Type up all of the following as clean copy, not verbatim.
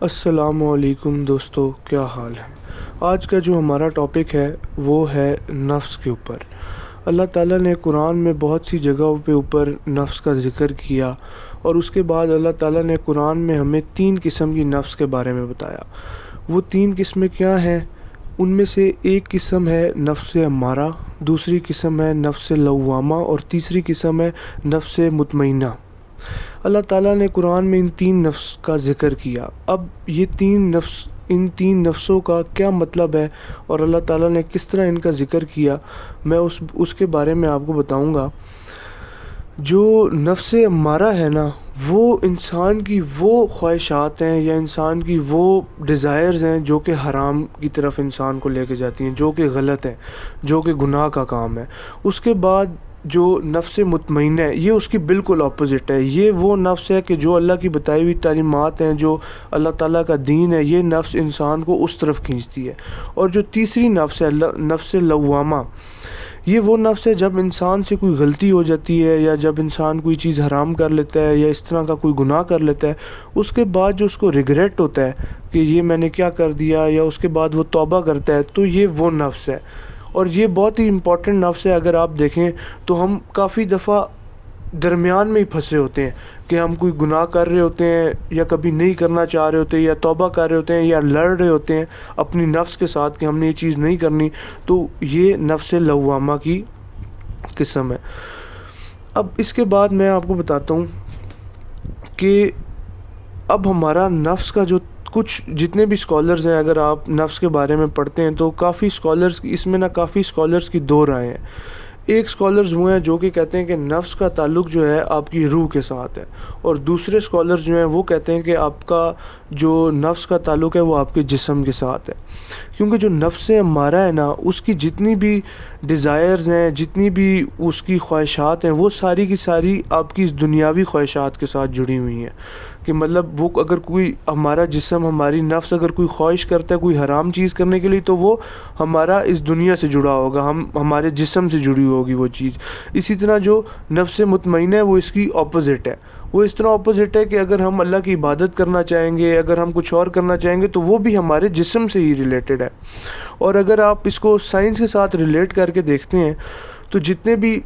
السلام علیکم دوستو، کیا حال ہے؟ آج کا جو ہمارا ٹاپک ہے وہ ہے نفس کے اوپر۔ اللہ تعالیٰ نے قرآن میں بہت سی جگہوں پہ اوپر نفس کا ذکر کیا، اور اس کے بعد اللہ تعالیٰ نے قرآن میں ہمیں 3 قسم کی نفس کے بارے میں بتایا۔ وہ 3 قسمیں کیا ہیں؟ ان میں سے ایک قسم ہے نفس امارہ، دوسری قسم ہے نفس لوامہ، اور تیسری قسم ہے نفس مطمئنہ۔ اللہ تعالیٰ نے قرآن میں ان 3 نفس کا ذکر کیا۔ اب یہ 3 نفسوں کا کیا مطلب ہے اور اللہ تعالیٰ نے کس طرح ان کا ذکر کیا، میں اس کے بارے میں آپ کو بتاؤں گا۔ جو نفس امارہ ہے نا، وہ انسان کی وہ خواہشات ہیں یا انسان کی وہ ڈیزائرز ہیں جو کہ حرام کی طرف انسان کو لے کے جاتی ہیں، جو کہ غلط ہیں، جو کہ گناہ کا کام ہے۔ اس کے بعد جو نفس مطمئنہ ہے، یہ اس کی بالکل اپوزٹ ہے۔ یہ وہ نفس ہے کہ جو اللہ کی بتائی ہوئی تعلیمات ہیں، جو اللہ تعالیٰ کا دین ہے، یہ نفس انسان کو اس طرف کھینچتی ہے۔ اور جو تیسری نفس ہے نفس لوامہ، یہ وہ نفس ہے جب انسان سے کوئی غلطی ہو جاتی ہے یا جب انسان کوئی چیز حرام کر لیتا ہے یا اس طرح کا کوئی گناہ کر لیتا ہے، اس کے بعد جو اس کو ریگریٹ ہوتا ہے کہ یہ میں نے کیا کر دیا، یا اس کے بعد وہ توبہ کرتا ہے، تو یہ وہ نفس ہے۔ اور یہ بہت ہی امپورٹنٹ نفس ہے۔ اگر آپ دیکھیں تو ہم کافی دفعہ درمیان میں ہی پھنسے ہوتے ہیں کہ ہم کوئی گناہ کر رہے ہوتے ہیں یا کبھی نہیں کرنا چاہ رہے ہوتے یا توبہ کر رہے ہوتے ہیں یا لڑ رہے ہوتے ہیں اپنی نفس کے ساتھ کہ ہم نے یہ چیز نہیں کرنی، تو یہ نفس لوامہ کی قسم ہے۔ اب اس کے بعد میں آپ کو بتاتا ہوں کہ اب ہمارا نفس کا جو جتنے بھی اسکالرز ہیں، اگر آپ نفس کے بارے میں پڑھتے ہیں تو کافی اسکالرز کی 2 رائے ہیں۔ ایک اسکالرز وہ ہیں جو کہ کہتے ہیں کہ نفس کا تعلق جو ہے آپ کی روح کے ساتھ ہے، اور دوسرے اسکالرز جو ہیں وہ کہتے ہیں کہ آپ کا جو نفس کا تعلق ہے وہ آپ کے جسم کے ساتھ ہے۔ کیونکہ جو نفس امارہ ہے نا، اس کی جتنی بھی ڈیزائرز ہیں، جتنی بھی اس کی خواہشات ہیں، وہ ساری کی ساری آپ کی اس دنیاوی خواہشات کے ساتھ جڑی ہوئی ہیں۔ کہ مطلب وہ اگر کوئی ہمارا جسم، ہماری نفس اگر کوئی خواہش کرتا ہے کوئی حرام چیز کرنے کے لیے، تو وہ ہمارا اس دنیا سے جڑا ہوگا، ہمارے جسم سے جڑی ہوگی وہ چیز۔ اسی طرح جو نفس مطمئنہ ہے وہ اس کی اپوزٹ ہے۔ وہ اس طرح اپوزٹ ہے کہ اگر ہم اللہ کی عبادت کرنا چاہیں گے، اگر ہم کچھ اور کرنا چاہیں گے، تو وہ بھی ہمارے جسم سے ہی ریلیٹڈ ہے۔ اور اگر آپ اس کو سائنس کے ساتھ ریلیٹ کر کے دیکھتے ہیں تو جتنے بھی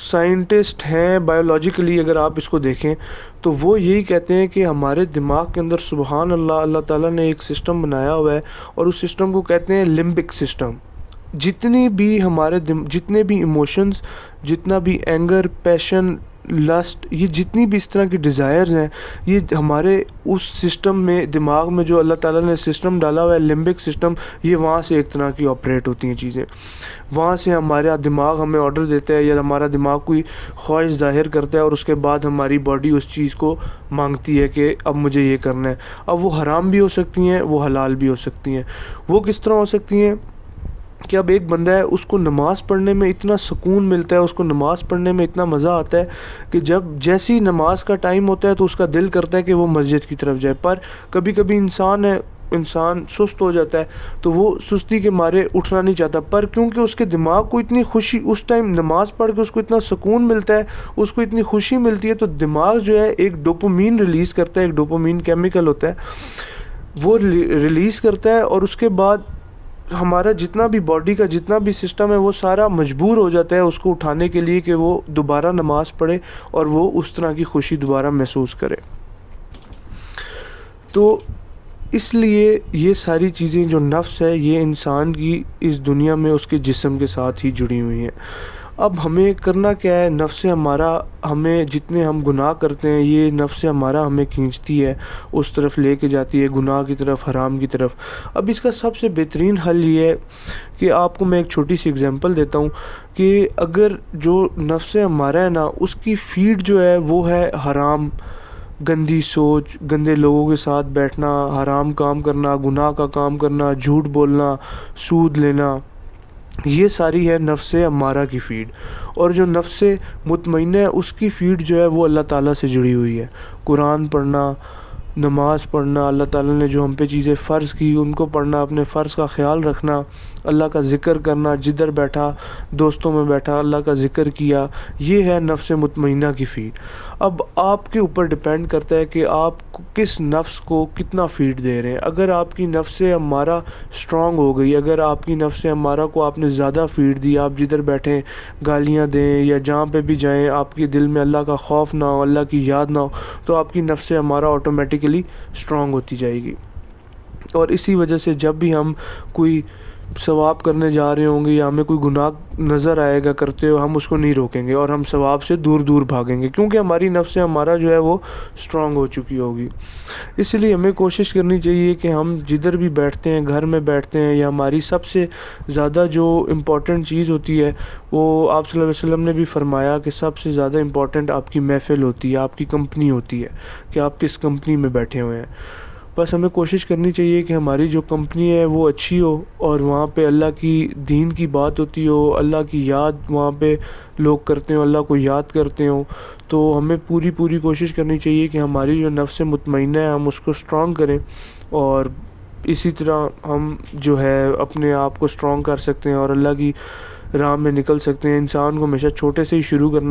سائنٹسٹ ہیں بایولوجیکلی، اگر آپ اس کو دیکھیں تو وہ یہی کہتے ہیں کہ ہمارے دماغ کے اندر سبحان اللہ، اللہ تعالیٰ نے ایک سسٹم بنایا ہوا ہے، اور اس سسٹم کو کہتے ہیں لمبک سسٹم۔ جتنی بھی جتنے بھی ایموشنز، جتنا بھی اینگر، پیشن، لسٹ، یہ جتنی بھی اس طرح کی ڈیزائرز ہیں، یہ ہمارے اس سسٹم میں، دماغ میں جو اللہ تعالیٰ نے سسٹم ڈالا ہوا ہے لمبک سسٹم، یہ وہاں سے ایک طرح کی آپریٹ ہوتی ہیں چیزیں۔ وہاں سے ہمارا دماغ ہمیں آرڈر دیتا ہے، یا ہمارا دماغ کوئی خواہش ظاہر کرتا ہے، اور اس کے بعد ہماری باڈی اس چیز کو مانگتی ہے کہ اب مجھے یہ کرنا ہے۔ اب وہ حرام بھی ہو سکتی ہیں، وہ حلال بھی ہو سکتی ہیں۔ وہ کس طرح ہو سکتی ہیں کہ اب ایک بندہ ہے، اس کو نماز پڑھنے میں اتنا سکون ملتا ہے، اس کو نماز پڑھنے میں اتنا مزہ آتا ہے کہ جب جیسی نماز کا ٹائم ہوتا ہے تو اس کا دل کرتا ہے کہ وہ مسجد کی طرف جائے۔ پر کبھی کبھی انسان سست ہو جاتا ہے تو وہ سستی کے مارے اٹھنا نہیں چاہتا، پر کیونکہ اس کے دماغ کو اتنی خوشی، اس ٹائم نماز پڑھ کے اس کو اتنا سکون ملتا ہے، اس کو اتنی خوشی ملتی ہے، تو دماغ جو ہے ایک ڈوپامین ریلیز کرتا ہے، ایک ڈوپامین کیمیکل ہوتا ہے، وہ ریلیز کرتا ہے، اور اس کے بعد ہمارا جتنا بھی باڈی کا جتنا بھی سسٹم ہے وہ سارا مجبور ہو جاتا ہے اس کو اٹھانے کے لیے کہ وہ دوبارہ نماز پڑھے اور وہ اس طرح کی خوشی دوبارہ محسوس کرے۔ تو اس لیے یہ ساری چیزیں جو نفس ہے، یہ انسان کی اس دنیا میں اس کے جسم کے ساتھ ہی جڑی ہوئی ہیں۔ اب ہمیں کرنا کیا ہے؟ نفس ہمارا، ہمیں جتنے ہم گناہ کرتے ہیں، یہ نفس ہمارا ہمیں کھینچتی ہے، اس طرف لے کے جاتی ہے، گناہ کی طرف، حرام کی طرف۔ اب اس کا سب سے بہترین حل یہ ہے کہ آپ کو میں ایک چھوٹی سی اگزامپل دیتا ہوں کہ اگر جو نفس ہمارا ہے نا، اس کی فیڈ جو ہے وہ ہے حرام، گندی سوچ، گندے لوگوں کے ساتھ بیٹھنا، حرام کام کرنا، گناہ کا کام کرنا، جھوٹ بولنا، سود لینا، یہ ساری ہے نفس امارہ کی فیڈ۔ اور جو نفس مطمئنہ ہے، اس کی فیڈ جو ہے وہ اللہ تعالیٰ سے جڑی ہوئی ہے۔ قرآن پڑھنا، نماز پڑھنا، اللہ تعالیٰ نے جو ہم پہ چیزیں فرض کی ان کو پڑھنا، اپنے فرض کا خیال رکھنا، اللہ کا ذکر کرنا، جدھر بیٹھا دوستوں میں بیٹھا اللہ کا ذکر کیا، یہ ہے نفس مطمئنہ کی فیڈ۔ اب آپ کے اوپر ڈیپینڈ کرتا ہے کہ آپ کس نفس کو کتنا فیڈ دے رہے ہیں. اگر آپ کی نفس امارہ اسٹرانگ ہو گئی، اگر آپ کی نفس امارہ کو آپ نے زیادہ فیڈ دی، آپ جدھر بیٹھیں گالیاں دیں یا جہاں پہ بھی جائیں آپ کے دل میں اللہ کا خوف نہ ہو، اللہ کی یاد نہ ہو، تو آپ کی نفس امارہ آٹومیٹیکلی اسٹرانگ ہوتی جائے گی. اور اسی وجہ سے جب بھی ہم کوئی ثواب کرنے جا رہے ہوں گے یا ہمیں کوئی گناہ نظر آئے گا کرتے ہوئے، ہم اس کو نہیں روکیں گے اور ہم ثواب سے دور دور بھاگیں گے، کیونکہ ہماری نفس ہمارا جو ہے وہ اسٹرانگ ہو چکی ہوگی. اس لیے ہمیں کوشش کرنی چاہیے کہ ہم جدھر بھی بیٹھتے ہیں، گھر میں بیٹھتے ہیں، یا ہماری سب سے زیادہ جو امپورٹنٹ چیز ہوتی ہے وہ آپ صلی اللہ علیہ وسلم نے بھی فرمایا کہ سب سے زیادہ امپورٹنٹ آپ کی محفل ہوتی ہے، آپ کی کمپنی ہوتی ہے کہ آپ کس کمپنی میں بیٹھے ہوئے ہیں. بس ہمیں کوشش کرنی چاہیے کہ ہماری جو کمپنی ہے وہ اچھی ہو اور وہاں پہ اللہ کی دین کی بات ہوتی ہو، اللہ کی یاد وہاں پہ لوگ کرتے ہوں، اللہ کو یاد کرتے ہوں. تو ہمیں پوری کوشش کرنی چاہیے کہ ہماری جو نفس مطمئنہ ہے ہم اس کو اسٹرانگ کریں، اور اسی طرح ہم جو ہے اپنے آپ کو اسٹرانگ کر سکتے ہیں اور اللہ کی راہ میں نکل سکتے ہیں. انسان کو ہمیشہ چھوٹے سے ہی شروع کرنا